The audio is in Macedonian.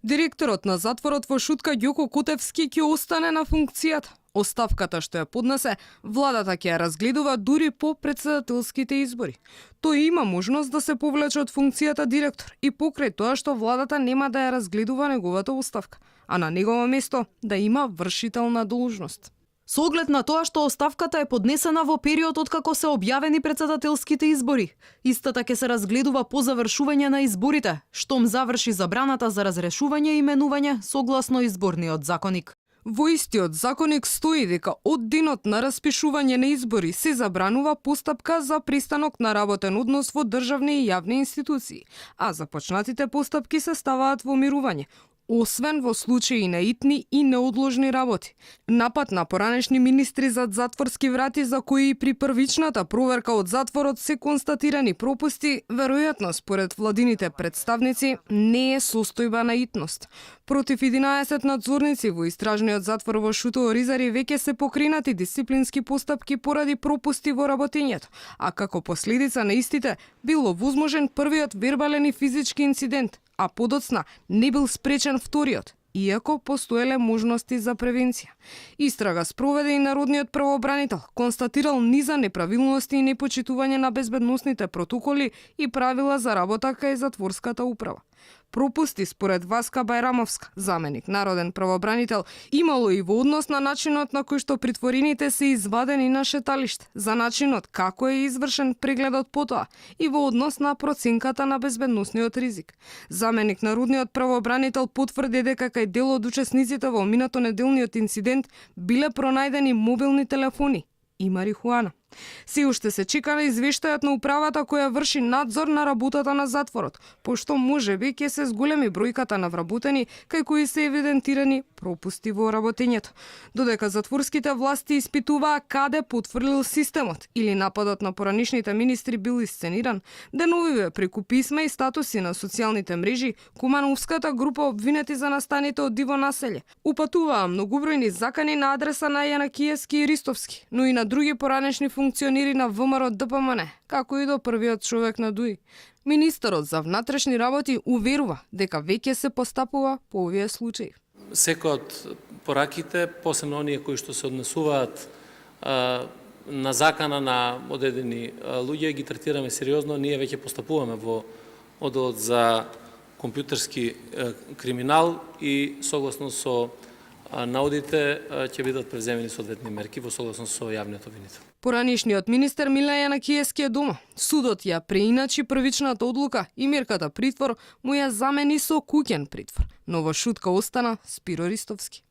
Директорот на затворот во Шутка Ѓоко Кутевски ќе остане на функцијата. Оставката што ја поднесе, владата ќе ја разгледува дури по претседателските избори. Тој има можност да се повлече од функцијата директор и покрај тоа што владата нема да ја разгледува неговата оставка, а на негово место да има вршителна должност. Со оглед на тоа што оставката е поднесена во период откако се објавени претседателските избори, истата ќе се разгледува по завршување на изборите, штом заврши забраната за разрешување и именување согласно изборниот законник. Во истиот законник стои дека од денот на распишување на избори се забранува постапка за престанок на работен однос во државни и јавни институции, а започнатите постапки се ставаат во мирување, освен во случаи на итни и неодложни работи. Напад на поранешни министри зад затворски врати за кои при првичната проверка од затворот се констатирани пропусти, веројатно според владините представници не е состојба на итност. Против 11 надзорници во истражниот затвор во Шутово Ризари веќе се покренати дисциплински постапки поради пропусти во работењето, а како последица на истите бил овозможен првиот вербален и физички инцидент, а подоцна не бил спречен вториот, иако постоеле можности за превенција. Истрага спроведе и народниот правообранител, констатирал низа неправилности и непочитување на безбедносните протоколи и правила за работа кај затворската управа. Пропусти според Васка Бајрамовска, заменик народен правообранител, имало и во однос на начинот на кој што притворените се извадени на шеталиште, за начинот како е извршен прегледот потоа и во однос на проценката на безбедносниот ризик. Заменик народниот правообранител потврди дека кај дел од учесниците во минато неделниот инцидент биле пронајдени мобилни телефони и марихуана. Се уште се чека на извештајот на управата која врши надзор на работата на затворот, пошто можеби ќе се зголеми бројката на вработени кај кои се евидентирани пропусти во работењето. Додека затворските власти испитуваа каде потврлил системот или нападот на поранишните министри бил исцениран, деновиве преку писма и статуси на социјалните мрежи, Кумановската група обвинети за настаните од диво населје упатуваа многобројни закани на адреса на Јанакиевски и Ристовски, но и на други поранешни функционери на ВМРО ДПМН, како и до првиот човек на ДУИ. Министерот за внатрешни работи уверува дека веќе се постапува по овие случаи. Секој од пораките, посебно оние кои што се однесуваат на закана на одредени луѓе, ги третираме сериозно. Ние веќе постапуваме во одделот за компјутерски криминал и согласно со наудите ќе бидат превземени соодветни мерки во согласност со јавниот обвинител. Поранишниот министер Миле Јанакиевски е дома. Судот ја преиначи првичната одлука и мерката притвор му ја замени со куќен притвор. Но во Шутка остана Спиро Ристовски.